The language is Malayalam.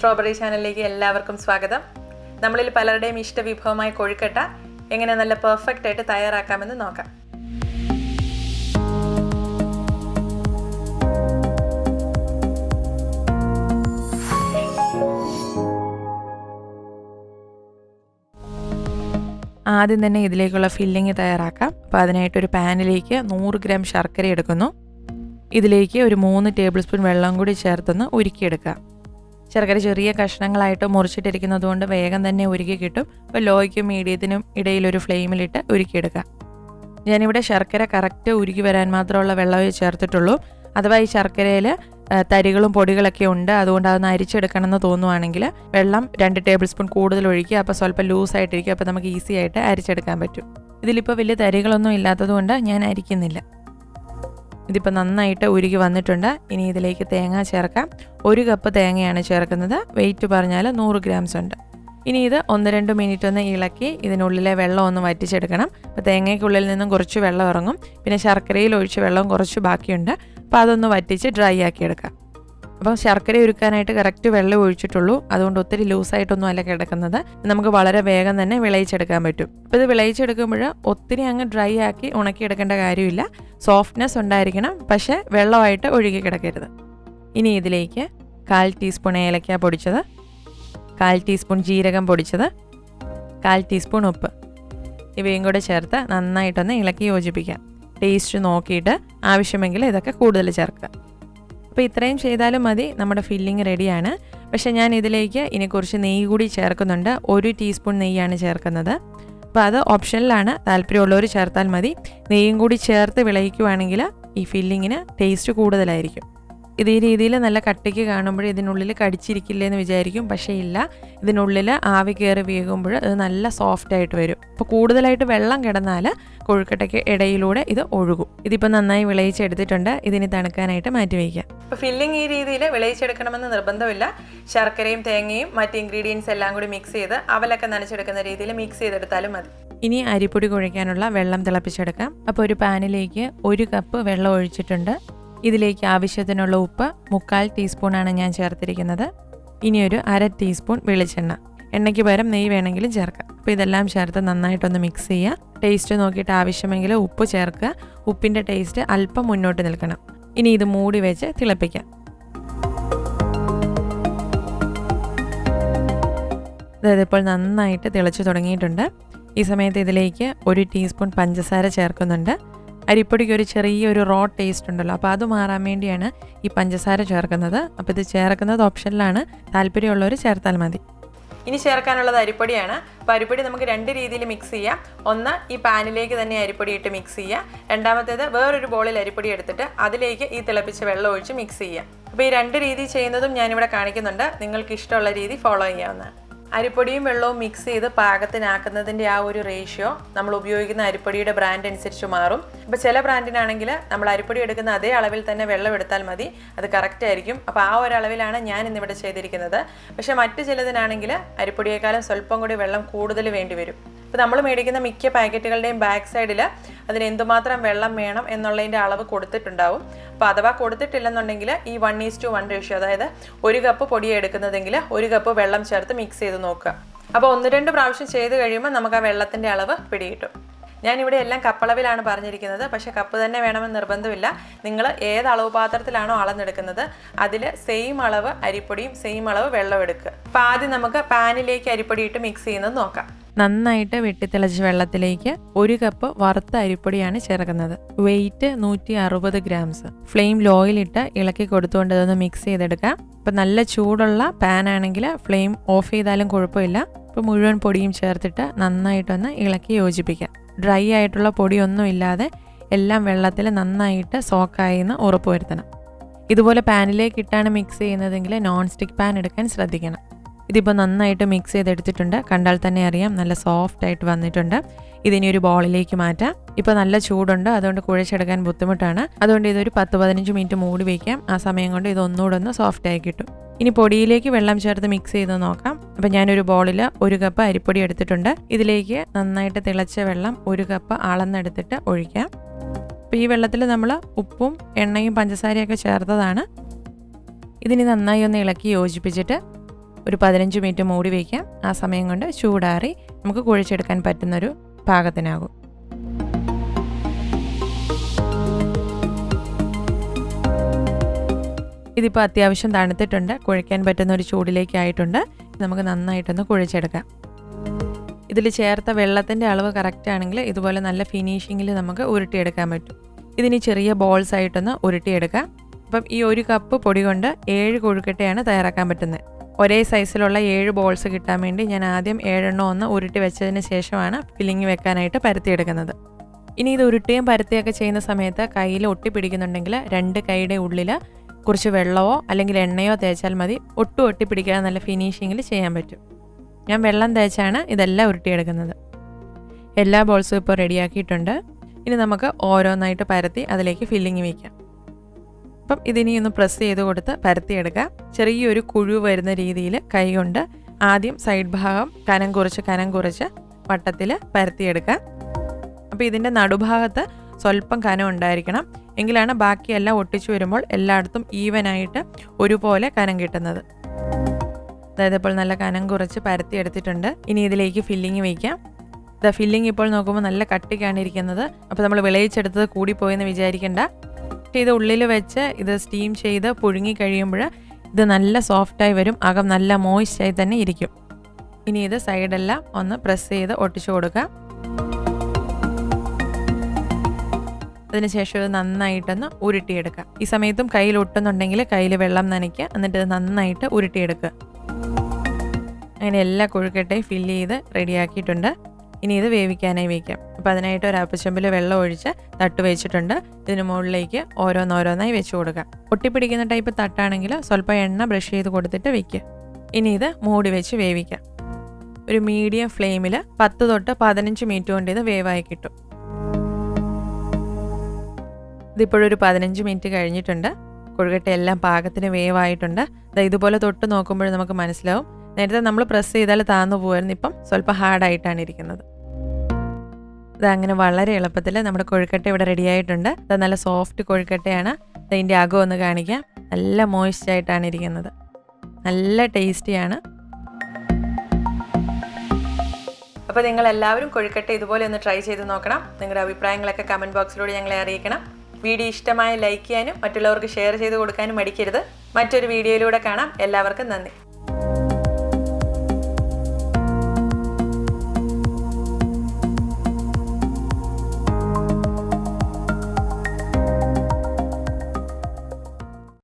സ്ട്രോബെറി ചാനലിലേക്ക് എല്ലാവർക്കും സ്വാഗതം. നമ്മളിൽ പലരുടെയും ഇഷ്ടവിഭവമായ കൊഴുക്കട്ട എങ്ങനെ നല്ല പെർഫെക്റ്റ് ആയിട്ട് തയ്യാറാക്കാമെന്ന് നോക്കാം. ആദ്യം തന്നെ ഇതിലേക്കുള്ള ഫില്ലിങ് തയ്യാറാക്കാം. അപ്പോൾ അതിനായിട്ടൊരു പാനിലേക്ക് 100 ഗ്രാം ശർക്കര എടുക്കുന്നു. ഇതിലേക്ക് ഒരു 3 ടേബിൾ സ്പൂൺ വെള്ളം കൂടി ചേർത്തൊന്ന് ഉരുക്കിയെടുക്കാം. ശർക്കര ചെറിയ കഷ്ണങ്ങളായിട്ട് മുറിച്ചിട്ടിരിക്കുന്നത് കൊണ്ട് വേഗം തന്നെ ഉരുക്കി കിട്ടും. അപ്പോൾ ലോയ്ക്കും മീഡിയത്തിനും ഇടയിലൊരു ഫ്ലെയിമിലിട്ട് ഉരുക്കിയെടുക്കാം. ഞാനിവിടെ ശർക്കര കറക്റ്റ് ഉരുക്കി വരാൻ മാത്രമുള്ള വെള്ളമേ ചേർത്തിട്ടുള്ളൂ. അഥവാ ഈ ശർക്കരയിൽ തരികളും പൊടികളൊക്കെ ഉണ്ട്, അതുകൊണ്ട് അതൊന്ന് അരിച്ചെടുക്കണമെന്ന് തോന്നുവാണെങ്കിൽ വെള്ളം 2 ടേബിൾ സ്പൂൺ കൂടുതൽ ഒഴിക്കുക. അപ്പോൾ സ്വല്പം ലൂസായിട്ടിരിക്കും. അപ്പോൾ നമുക്ക് ഈസി ആയിട്ട് അരിച്ചെടുക്കാൻ പറ്റും. ഇതിലിപ്പോൾ വലിയ തരികളൊന്നും ഇല്ലാത്തതുകൊണ്ട് ഞാൻ അരിക്കുന്നില്ല. ഇതിപ്പോൾ നന്നായിട്ട് ഉരുകി വന്നിട്ടുണ്ട്. ഇനി ഇതിലേക്ക് തേങ്ങ ചേർക്കാം. 1 കപ്പ് തേങ്ങയാണ് ചേർക്കുന്നത്. വെയിറ്റ് പറഞ്ഞാൽ 100 ഗ്രാംസ് ഉണ്ട്. ഇനി ഇത് 1-2 മിനിറ്റ് ഒന്ന് ഇളക്കി ഇതിനുള്ളിലെ വെള്ളം ഒന്ന് വറ്റിച്ചെടുക്കണം. അപ്പോൾ തേങ്ങയ്ക്കുള്ളിൽ നിന്നും കുറച്ച് വെള്ളം ഇറങ്ങും. പിന്നെ ശർക്കരയിൽ ഒഴിച്ച വെള്ളം കുറച്ച് ബാക്കിയുണ്ട്. അപ്പോൾ അതൊന്ന് വറ്റിച്ച് ഡ്രൈ ആക്കിയെടുക്കാം. അപ്പോൾ ശർക്കര ഉരുക്കാനായിട്ട് കറക്റ്റ് വെള്ളം ഒഴിച്ചിട്ടുള്ളൂ. അതുകൊണ്ട് ഒത്തിരി ലൂസായിട്ടൊന്നും അല്ല കിടക്കുന്നത്. നമുക്ക് വളരെ വേഗം തന്നെ വിളയിച്ചെടുക്കാൻ പറ്റും. അപ്പോൾ ഇത് വിളയിച്ചെടുക്കുമ്പോൾ ഒത്തിരി അങ്ങ് ഡ്രൈ ആക്കി ഉണക്കിയെടുക്കേണ്ട കാര്യമില്ല. സോഫ്റ്റ്നെസ് ഉണ്ടായിരിക്കണം, പക്ഷേ വെള്ളമായിട്ട് ഒഴുകി കിടക്കരുത്. ഇനി ഇതിലേക്ക് 1/4 ടീസ്പൂൺ ഏലക്ക പൊടിച്ചത്, 1/4 ടീസ്പൂൺ ജീരകം പൊടിച്ചത്, 1/4 ടീസ്പൂൺ ഉപ്പ് ഇവയും കൂടെ ചേർത്ത് നന്നായിട്ടൊന്ന് ഇളക്കി യോജിപ്പിക്കാം. ടേസ്റ്റ് നോക്കിയിട്ട് ആവശ്യമെങ്കിൽ ഇതൊക്കെ കൂടുതൽ ചേർക്കുക. അപ്പോൾ ഇത്രയും ചെയ്താലും മതി, നമ്മുടെ ഫില്ലിങ് റെഡിയാണ്. പക്ഷേ ഞാൻ ഇതിലേക്ക് ഇനി കുറച്ച് നെയ്യ് കൂടി ചേർക്കുന്നുണ്ട്. 1 ടീസ്പൂൺ നെയ്യാണ് ചേർക്കുന്നത്. അപ്പോൾ അത് ഓപ്ഷനിലാണ്, താല്പര്യമുള്ളവർ ചേർത്താൽ മതി. നെയ്യും കൂടി ചേർത്ത് വിളയിക്കുവാണെങ്കിൽ ഈ ഫില്ലിങ്ങിന് ടേസ്റ്റ് കൂടുതലായിരിക്കും. ഇത് ഈ രീതിയിൽ നല്ല കട്ടിക്ക് കാണുമ്പോൾ ഇതിനുള്ളിൽ കടിച്ചിരിക്കില്ലേ എന്ന് വിചാരിക്കും, പക്ഷേ ഇല്ല. ഇതിനുള്ളിൽ ആവി കയറി വേകുമ്പോൾ ഇത് നല്ല സോഫ്റ്റ് ആയിട്ട് വരും. അപ്പോൾ കൂടുതലായിട്ട് വെള്ളം കിടന്നാൽ കൊഴുക്കട്ടയ്ക്ക് ഇടയിലൂടെ ഇത് ഒഴുകും. ഇതിപ്പോൾ നന്നായി വിളയിച്ചെടുത്തിട്ടുണ്ട്. ഇതിന് തണുക്കാനായിട്ട് മാറ്റി വയ്ക്കാം. അപ്പോൾ ഫില്ലിംഗ് ഈ രീതിയിൽ വിളയിച്ചെടുക്കണമെന്ന് നിർബന്ധമില്ല. ശർക്കരയും തേങ്ങയും മറ്റ് ഇൻഗ്രീഡിയൻസ് എല്ലാം കൂടി മിക്സ് ചെയ്ത് അവലൊക്കെ നനച്ചെടുക്കുന്ന രീതിയിൽ മിക്സ് ചെയ്തെടുത്താലും മതി. ഇനി അരിപ്പൊടി കുഴയ്ക്കാനുള്ള വെള്ളം തിളപ്പിച്ചെടുക്കാം. അപ്പോൾ ഒരു പാനിലേക്ക് 1 കപ്പ് വെള്ളം ഒഴിച്ചിട്ടുണ്ട്. ഇതിലേക്ക് ആവശ്യത്തിനുള്ള ഉപ്പ് 1/4 ടീസ്പൂണാണ് ഞാൻ ചേർത്തിരിക്കുന്നത്. ഇനി ഒരു 1/2 ടീസ്പൂൺ വെളിച്ചെണ്ണ, എണ്ണയ്ക്ക് പകരം നെയ്യ് വേണമെങ്കിലും ചേർക്കാം. അപ്പോൾ ഇതെല്ലാം ചേർത്ത് നന്നായിട്ടൊന്ന് മിക്സ് ചെയ്യുക. ടേസ്റ്റ് നോക്കിയിട്ട് ആവശ്യമെങ്കിൽ ഉപ്പ് ചേർക്കുക. ഉപ്പിൻ്റെ ടേസ്റ്റ് അല്പം മുന്നോട്ട് നിൽക്കണം. ഇനി ഇത് മൂടി വെച്ച് തിളപ്പിക്കാം. അതായത് ഇപ്പോൾ നന്നായിട്ട് തിളച്ച് തുടങ്ങിയിട്ടുണ്ട്. ഈ സമയത്ത് ഇതിലേക്ക് 1 ടീസ്പൂൺ പഞ്ചസാര ചേർക്കുന്നുണ്ട്. അരിപ്പൊടിക്ക് ഒരു ചെറിയൊരു റോ ടേസ്റ്റ് ഉണ്ടല്ലോ, അപ്പോൾ അത് മാറാൻ വേണ്ടിയാണ് ഈ പഞ്ചസാര ചേർക്കുന്നത്. അപ്പോൾ ഇത് ചേർക്കുന്നത് ഓപ്ഷനിലാണ്, താല്പര്യമുള്ളവർ ചേർത്താൽ മതി. ഇനി ചേർക്കാനുള്ളത് അരിപ്പൊടിയാണ്. അപ്പോൾ അരിപ്പൊടി നമുക്ക് 2 രീതിയിൽ മിക്സ് ചെയ്യാം. ഒന്ന്, ഈ പാനിലേക്ക് തന്നെ അരിപ്പൊടി ഇട്ട് മിക്സ് ചെയ്യുക. രണ്ടാമത്തേത്, വേറൊരു ബോളിൽ അരിപ്പൊടി എടുത്തിട്ട് അതിലേക്ക് ഈ തിളപ്പിച്ച വെള്ളം ഒഴിച്ച് മിക്സ് ചെയ്യുക. അപ്പോൾ ഈ 2 രീതി ചെയ്യുന്നതും ഞാനിവിടെ കാണിക്കുന്നുണ്ട്. നിങ്ങൾക്ക് ഇഷ്ടമുള്ള രീതി ഫോളോ ചെയ്യാവുന്നതാണ്. അരിപ്പൊടിയും വെള്ളവും മിക്സ് ചെയ്ത് പാകത്തിനാക്കുന്നതിൻ്റെ ആ ഒരു റേഷ്യോ നമ്മൾ ഉപയോഗിക്കുന്ന അരിപ്പൊടിയുടെ ബ്രാൻഡ് അനുസരിച്ച് മാറും. അപ്പോൾ ചില ബ്രാൻഡിനാണെങ്കിൽ നമ്മൾ അരിപ്പൊടി എടുക്കുന്ന അതേ അളവിൽ തന്നെ വെള്ളം എടുത്താൽ മതി, അത് കറക്റ്റ് ആയിരിക്കും. അപ്പോൾ ആ ഒരു അളവിലാണ് ഞാൻ ഇന്നിവിടെ ചെയ്തിരിക്കുന്നത്. പക്ഷേ മറ്റു ചിലതിനാണെങ്കിൽ അരിപ്പൊടിയേക്കാളും സ്വല്പം കൂടി വെള്ളം കൂടുതൽ വേണ്ടി വരും. ഇപ്പോൾ നമ്മൾ മേടിക്കുന്ന മിക്ക പാക്കറ്റുകളുടെയും ബാക്ക് സൈഡിൽ അതിന് എന്തുമാത്രം വെള്ളം വേണം എന്നുള്ളതിൻ്റെ അളവ് കൊടുത്തിട്ടുണ്ടാവും. അപ്പോൾ അഥവാ കൊടുത്തിട്ടില്ലെന്നുണ്ടെങ്കിൽ ഈ 1:1 റേഷ്യോ, അതായത് 1 കപ്പ് പൊടിയെ എടുക്കുന്നതെങ്കിൽ 1 കപ്പ് വെള്ളം ചേർത്ത് മിക്സ് ചെയ്ത് നോക്കുക. അപ്പോൾ 1-2 പ്രാവശ്യം ചെയ്ത് കഴിയുമ്പോൾ നമുക്ക് ആ വെള്ളത്തിൻ്റെ അളവ് പിടികിട്ടും. ഞാനിവിടെ എല്ലാം കപ്പളവിലാണ് പറഞ്ഞിരിക്കുന്നത്. പക്ഷേ കപ്പ് തന്നെ വേണമെന്ന് നിർബന്ധമില്ല. നിങ്ങൾ ഏത് അളവ് പാത്രത്തിലാണോ അളന്നെടുക്കുന്നത് അതിൽ സെയിം അളവ് അരിപ്പൊടിയും സെയിം അളവ് വെള്ളം എടുക്കുക. അപ്പോൾ ആദ്യം നമുക്ക് പാനിലേക്ക് അരിപ്പൊടി ഇട്ട് മിക്സ് ചെയ്യുന്നത് നോക്കാം. നന്നായിട്ട് വെട്ടിത്തിളച്ച വെള്ളത്തിലേക്ക് 1 കപ്പ് വറുത്ത അരിപ്പൊടിയാണ് ചേർക്കുന്നത്. Wait 160 grams. ഫ്ലെയിം ലോയിലിട്ട് ഇളക്കി കൊടുത്തുകൊണ്ട് ഇതൊന്ന് മിക്സ് ചെയ്തെടുക്കാം. ഇപ്പം നല്ല ചൂടുള്ള പാൻ ആണെങ്കിൽ ഫ്ലെയിം ഓഫ് ചെയ്താലും കുഴപ്പമില്ല. ഇപ്പോൾ മുഴുവൻ പൊടിയും ചേർത്തിട്ട് നന്നായിട്ടൊന്ന് ഇളക്കി യോജിപ്പിക്കാം. ഡ്രൈ ആയിട്ടുള്ള പൊടിയൊന്നും ഇല്ലാതെ എല്ലാം വെള്ളത്തിൽ നന്നായിട്ട് സോക്കായി എന്ന് ഉറപ്പുവരുത്തണം. ഇതുപോലെ പാനിലേക്ക് ഇട്ടാണ് മിക്സ് ചെയ്യുന്നതെങ്കിൽ നോൺ സ്റ്റിക്ക് പാൻ എടുക്കാൻ ശ്രദ്ധിക്കണം. ഇതിപ്പോൾ നന്നായിട്ട് മിക്സ് ചെയ്തെടുത്തിട്ടുണ്ട്. കണ്ടാൽ തന്നെ അറിയാം നല്ല സോഫ്റ്റ് ആയിട്ട് വന്നിട്ടുണ്ട്. ഇതിനി ഒരു ബോളിലേക്ക് മാറ്റാം. ഇപ്പോൾ നല്ല ചൂടുണ്ട്, അതുകൊണ്ട് കുഴച്ചെടുക്കാൻ ബുദ്ധിമുട്ടാണ്. അതുകൊണ്ട് ഇതൊരു 10-15 മിനിറ്റ് മൂടി വയ്ക്കാം. ആ സമയം കൊണ്ട് ഇത് ഒന്നുകൂടെ ഒന്ന് സോഫ്റ്റ് ആയി കിട്ടും. ഇനി പൊടിയിലേക്ക് വെള്ളം ചേർത്ത് മിക്സ് ചെയ്ത് നോക്കാം. അപ്പോൾ ഞാനൊരു ബോളിൽ 1 കപ്പ് അരിപ്പൊടി എടുത്തിട്ടുണ്ട്. ഇതിലേക്ക് നന്നായിട്ട് തിളച്ച വെള്ളം 1 കപ്പ് അളന്നെടുത്തിട്ട് ഒഴിക്കാം. അപ്പോൾ ഈ വെള്ളത്തിൽ നമ്മൾ ഉപ്പും എണ്ണയും പഞ്ചസാരയൊക്കെ ചേർത്തതാണ്. ഇതിനി നന്നായി ഒന്ന് ഇളക്കി യോജിപ്പിച്ചിട്ട് ഒരു 15 മിനിറ്റ് മൂടി വയ്ക്കാം. ആ സമയം കൊണ്ട് ചൂടാറി നമുക്ക് കുഴച്ചെടുക്കാൻ പറ്റുന്നൊരു പാകത്തിനാകും. ഇതിപ്പോൾ അത്യാവശ്യം തണുത്തിട്ടുണ്ട്, കുഴയ്ക്കാൻ പറ്റുന്ന ഒരു ചൂടിലേക്കായിട്ടുണ്ട്. നമുക്ക് നന്നായിട്ടൊന്ന് കുഴച്ചെടുക്കാം. ഇതിൽ ചേർത്ത വെള്ളത്തിൻ്റെ അളവ് കറക്റ്റ് ആണെങ്കിൽ ഇതുപോലെ നല്ല ഫിനിഷിങ്ങിൽ നമുക്ക് ഉരുട്ടിയെടുക്കാൻ പറ്റും. ഇതിന് ചെറിയ ബോൾസ് ആയിട്ടൊന്ന് ഉരുട്ടിയെടുക്കാം. അപ്പം ഈ 1 കപ്പ് പൊടി കൊണ്ട് 7 കൊഴുക്കട്ടയാണ് തയ്യാറാക്കാൻ പറ്റുന്നത്. ഒരേ സൈസിലുള്ള 7 ബോൾസ് കിട്ടാൻ വേണ്ടി ഞാൻ ആദ്യം 7 എണ്ണം ഒന്ന് ഉരുട്ടി വെച്ചതിന് ശേഷമാണ് ഫില്ലിങ് വെക്കാനായിട്ട് പരത്തിയെടുക്കുന്നത്. ഇനി ഇത് ഉരുട്ടിയും പരത്തിയൊക്കെ ചെയ്യുന്ന സമയത്ത് കയ്യിൽ ഒട്ടിപ്പിടിക്കുന്നുണ്ടെങ്കിൽ 2 കൈയുടെ ഉള്ളിൽ കുറച്ച് വെള്ളമോ അല്ലെങ്കിൽ എണ്ണയോ തേച്ചാൽ മതി. ഒട്ടും ഒട്ടിപ്പിടിക്കാതെ നല്ല ഫിനിഷിങ്ങിൽ ചെയ്യാൻ പറ്റും. ഞാൻ വെള്ളം തേച്ചാണ് ഇതെല്ലാം ഉരുട്ടിയെടുക്കുന്നത്. എല്ലാ ബോൾസും ഇപ്പോൾ റെഡിയാക്കിയിട്ടുണ്ട്. ഇനി നമുക്ക് ഓരോന്നായിട്ട് പരത്തി അതിലേക്ക് ഫില്ലിങ് വയ്ക്കാം. അപ്പം ഇതിനി ഒന്ന് പ്രസ് ചെയ്ത് കൊടുത്ത് പരത്തിയെടുക്കാം. ചെറിയൊരു കുഴു വരുന്ന രീതിയിൽ കൈ കൊണ്ട് ആദ്യം സൈഡ് ഭാഗം കനം കുറച്ച് വട്ടത്തിൽ പരത്തിയെടുക്കാം. അപ്പോൾ ഇതിൻ്റെ നടുഭാഗത്ത് സ്വല്പം കനം ഉണ്ടായിരിക്കണം, എങ്കിലാണ് ബാക്കിയെല്ലാം ഒട്ടിച്ചു വരുമ്പോൾ എല്ലായിടത്തും ഈവനായിട്ട് ഒരുപോലെ കനം കിട്ടുന്നത്. അതായത് ഇപ്പോൾ നല്ല കനം കുറച്ച് പരത്തിയെടുത്തിട്ടുണ്ട്. ഇനി ഇതിലേക്ക് ഫില്ലിങ് വയ്ക്കാം. ഫില്ലിങ് ഇപ്പോൾ നോക്കുമ്പോൾ നല്ല കട്ടിക്കാണ് ഇരിക്കുന്നത്. അപ്പോൾ നമ്മൾ വിളയിച്ചെടുത്തത് കൂടിപ്പോയെന്ന് വിചാരിക്കേണ്ട. ഇത് ഉള്ളിൽ വെച്ച് ഇത് സ്റ്റീം ചെയ്ത് പുഴുങ്ങി കഴിയുമ്പോൾ ഇത് നല്ല സോഫ്റ്റായി വരും. അകം നല്ല മോയ്സ്റ്റായി തന്നെ ഇരിക്കും. ഇനി ഇത് സൈഡെല്ലാം ഒന്ന് പ്രസ് ചെയ്ത് ഒട്ടിച്ചു കൊടുക്കാം. അതിനുശേഷം ഇത് നന്നായിട്ടൊന്ന് ഉരുട്ടിയെടുക്കാം. ഈ സമയത്തും കയ്യിൽ ഒട്ടുന്നുണ്ടെങ്കിൽ കയ്യിൽ വെള്ളം നനയ്ക്കുക, എന്നിട്ട് ഇത് നന്നായിട്ട് ഉരുട്ടിയെടുക്കുക. അങ്ങനെ എല്ലാ കൊഴുക്കട്ടയും ഫില്ല് ചെയ്ത് റെഡിയാക്കിയിട്ടുണ്ട്. ഇനി ഇത് വേവിക്കാനായി വയ്ക്കാം. അപ്പോൾ അതിനായിട്ട് ഒരു അപ്പച്ചമ്പിൽ വെള്ളം ഒഴിച്ച് തട്ട് വെച്ചിട്ടുണ്ട്. ഇതിന് മുകളിലേക്ക് ഓരോന്നോരോന്നായി വെച്ച് കൊടുക്കാം. ഒട്ടിപ്പിടിക്കുന്ന ടൈപ്പ് തട്ടാണെങ്കിൽ സ്വല്പം എണ്ണ ബ്രഷ് ചെയ്ത് കൊടുത്തിട്ട് വയ്ക്കുക. ഇനി ഇത് മൂടി വെച്ച് വേവിക്കാം. ഒരു മീഡിയം ഫ്ലെയിമിൽ 10 തൊട്ട് 15 മിനിറ്റ് കൊണ്ട് ഇത് വേവായി കിട്ടും. ഇതിപ്പോഴൊരു 15 മിനിറ്റ് കഴിഞ്ഞിട്ടുണ്ട്. കൊഴുക്കട്ട എല്ലാം പാകത്തിന് വേവായിട്ടുണ്ട്. ഇതുപോലെ തൊട്ട് നോക്കുമ്പോൾ നമുക്ക് മനസ്സിലാവും. നേരത്തെ നമ്മൾ പ്രസ് ചെയ്താൽ താന്നു പോകുമായിരുന്നു, ഇപ്പം സ്വല്പം ഹാർഡായിട്ടാണ് ഇരിക്കുന്നത്. അങ്ങനെ വളരെ എളുപ്പത്തിൽ നമ്മുടെ കൊഴുക്കട്ട ഇവിടെ റെഡിയായിട്ടുണ്ട്. ഇത് നല്ല സോഫ്റ്റ് കൊഴുക്കട്ടയാണ്. ഇതിൻ്റെ അകം ഒന്ന് കാണിക്കാം. നല്ല മോയ്സ്റ്റായിട്ടാണ് ഇരിക്കുന്നത്. നല്ല ടേസ്റ്റിയാണ്. അപ്പോൾ നിങ്ങളെല്ലാവരും കൊഴുക്കട്ട ഇതുപോലെ ഒന്ന് ട്രൈ ചെയ്ത് നോക്കണം. നിങ്ങളുടെ അഭിപ്രായങ്ങളൊക്കെ കമൻറ്റ് ബോക്സിലൂടെ ഞങ്ങളെ അറിയിക്കണം. വീഡിയോ ഇഷ്ടമായ ലൈക്ക് ചെയ്യാനും മറ്റുള്ളവർക്ക് ഷെയർ ചെയ്ത് കൊടുക്കാനും മടിക്കരുത്. മറ്റൊരു വീഡിയോയിലൂടെ കാണാം. എല്ലാവർക്കും നന്ദി.